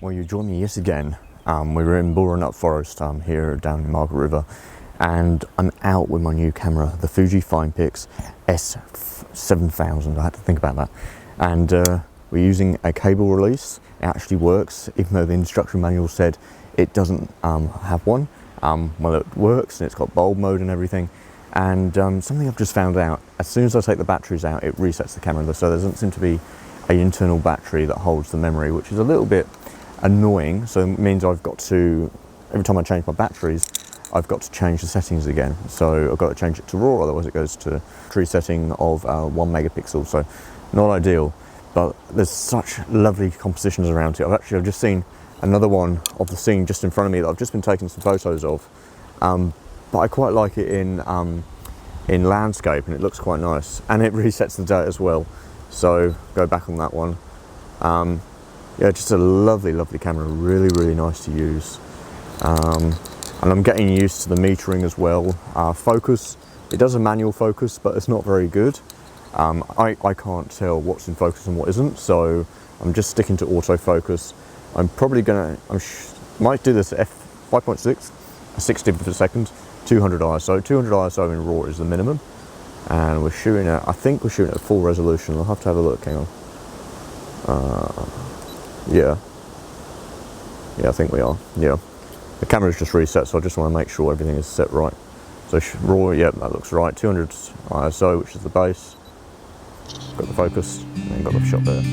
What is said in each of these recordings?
Well, you join me yet again. We're in Boranup Forest here down in Margaret River, and I'm out with my new camera, the FujiFilm S7000. I had to think about that. And we're using a cable release. It actually works, even though the instruction manual said it doesn't have one. Well, it works, and it's got bulb mode and everything. And something I've just found out, as soon as I take the batteries out, it resets the camera. So there doesn't seem to be an internal battery that holds the memory, which is a little bit annoying. So it means I've got to, every time I change my batteries, I've got to change the settings again. So I've got to change it to RAW, otherwise it goes to battery setting of 1 megapixel. So not ideal, but there's such lovely compositions around it. I've just seen another one of the scene just in front of me that I've just been taking some photos of. But I quite like it in landscape, and it looks quite nice. And it resets the date as well. So go back on that one. Yeah, just a lovely, lovely camera. Really, really nice to use. And I'm getting used to the metering as well. Focus, it does a manual focus, but it's not very good. I can't tell what's in focus and what isn't, so I'm just sticking to autofocus. I'm probably gonna, might do this at f5.6, 60 per second, 200 ISO. 200 ISO in RAW is the minimum. And we're shooting at, I think we're shooting at full resolution. I'll have to have a look, hang on. Yeah, I think we are, yeah. The camera's just reset, so I just want to make sure everything is set right. So RAW, yeah, that looks right. 200 ISO, which is the base. Got the focus, and then got the shot there.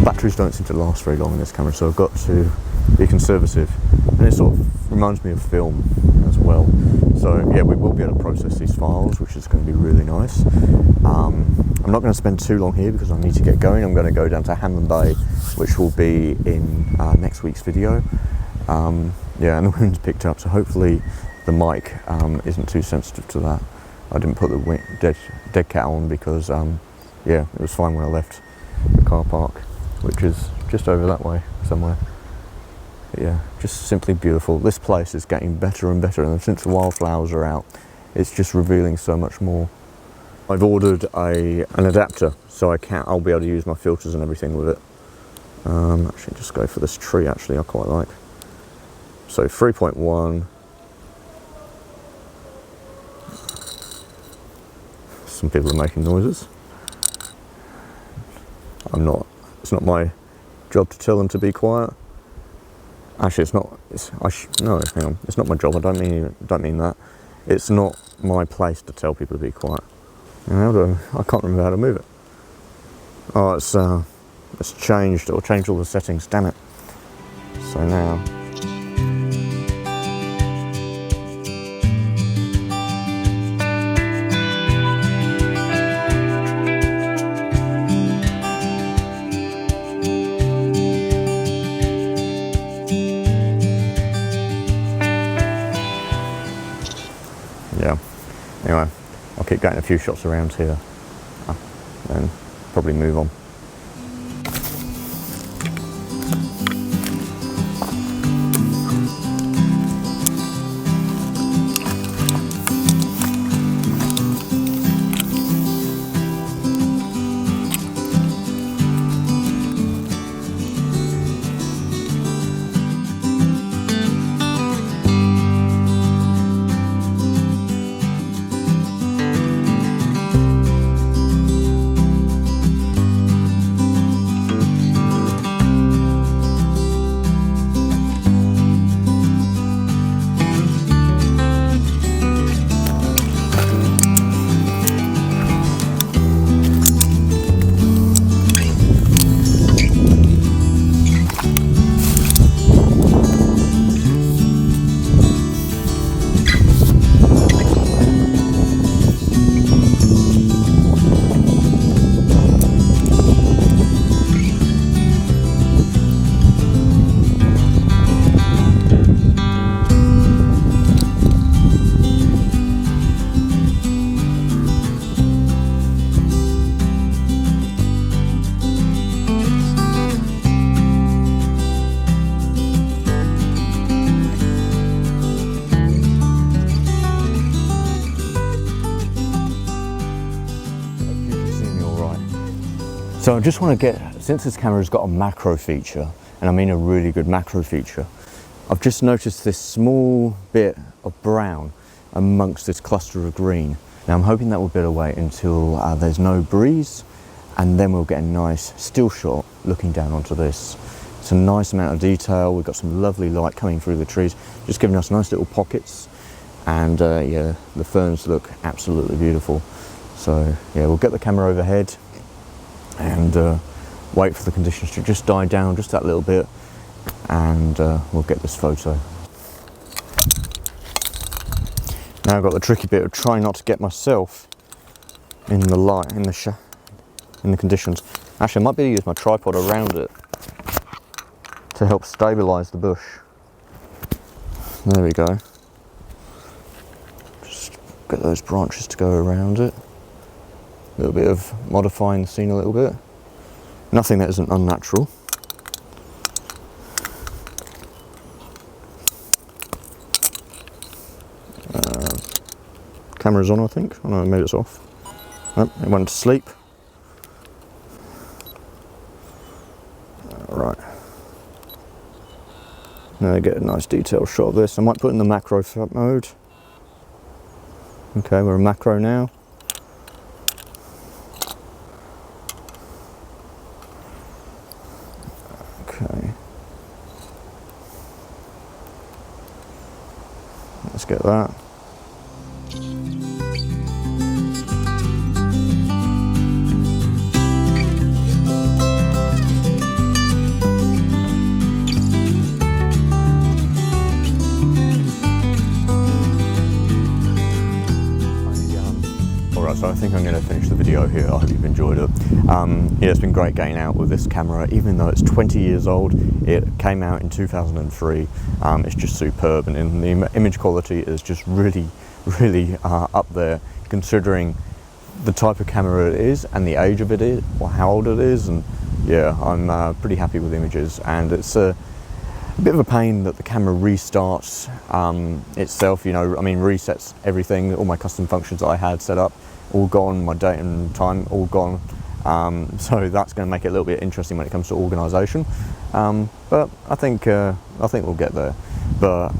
Batteries don't seem to last very long in this camera, so I've got to be conservative, and it sort of reminds me of film as well. So yeah, we will be able to process these files, which is going to be really nice. I'm not going to spend too long here because I need to get going. I'm going to go down to Hamlin Bay, which will be in next week's video. Yeah, and the wind's picked up, so hopefully the mic isn't too sensitive to that. I didn't put the dead cat on because yeah, it was fine when I left the car park, which is just over that way somewhere. But yeah, just simply beautiful. This place is getting better and better, and since the wildflowers are out, it's just revealing so much more. I've ordered an adapter, so I'll be able to use my filters and everything with it. Actually, just go for this tree. Actually, I quite like. So 3.1. Some people are making noises. It's not my job to tell them to be quiet. Actually, it's not. No, hang on. It's not my job. I don't mean that. It's not my place to tell people to be quiet. I can't remember how to move it. Oh, it's changed. It'll change all the settings. Damn it. So now. Yeah, anyway, I'll keep getting a few shots around here and probably move on. So I just want to get, since this camera's got a macro feature, and I mean a really good macro feature, I've just noticed this small bit of brown amongst this cluster of green. Now I'm hoping that will be away until there's no breeze, and then we'll get a nice still shot looking down onto this. It's a nice amount of detail. We've got some lovely light coming through the trees, just giving us nice little pockets. And yeah, the ferns look absolutely beautiful. So yeah, we'll get the camera overhead and wait for the conditions to just die down just that little bit, and we'll get this photo. Now I've got the tricky bit of trying not to get myself in the light, in the conditions. Actually, I might be able to use my tripod around it to help stabilise the bush. There we go. Just get those branches to go around it. A little bit of modifying the scene a little bit. Nothing that isn't unnatural. Camera's on, I think. Oh no, I made it off. Oh, it went to sleep. Right. Now I get a nice detailed shot of this. I might put in the macro mode. Okay, we're in macro now. Okay. Let's get that. So I think I'm going to finish the video here. I hope you've enjoyed it. Yeah, it's been great getting out with this camera, even though it's 20 years old. It came out in 2003. It's just superb, and the image quality is just really up there, considering the type of camera it is and the age of it is, or how old it is. And yeah, I'm pretty happy with the images, and it's a bit of a pain that the camera restarts itself, you know, I mean resets everything, all my custom functions that I had set up, all gone, my date and time all gone, so that's going to make it a little bit interesting when it comes to organisation, but I think we'll get there. But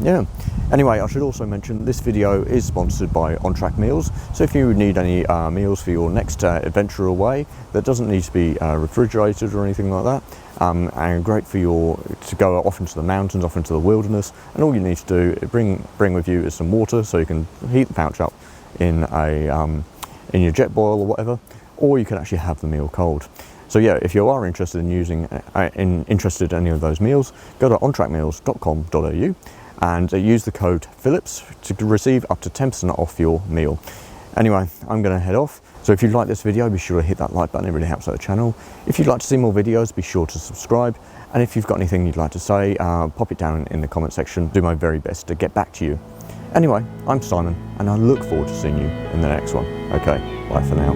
yeah, anyway, I should also mention this video is sponsored by On-Track Meals, so if you need any meals for your next adventure away that doesn't need to be refrigerated or anything like that, and great for to go off into the mountains, off into the wilderness, and all you need to do, bring with you is some water, so you can heat the pouch up in your jet boil or whatever, or you can actually have the meal cold. So yeah, if you are interested in using interested in any of those meals, go to ontrackmeals.com.au and use the code Phillips to receive up to 10% off your meal. Anyway, I'm going to head off. So if you like this video, be sure to hit that like button. It really helps out the channel. If you'd like to see more videos, be sure to subscribe. And if you've got anything you'd like to say, pop it down in the comment section. Do my very best to get back to you. Anyway, I'm Simon, and I look forward to seeing you in the next one. Okay, bye for now.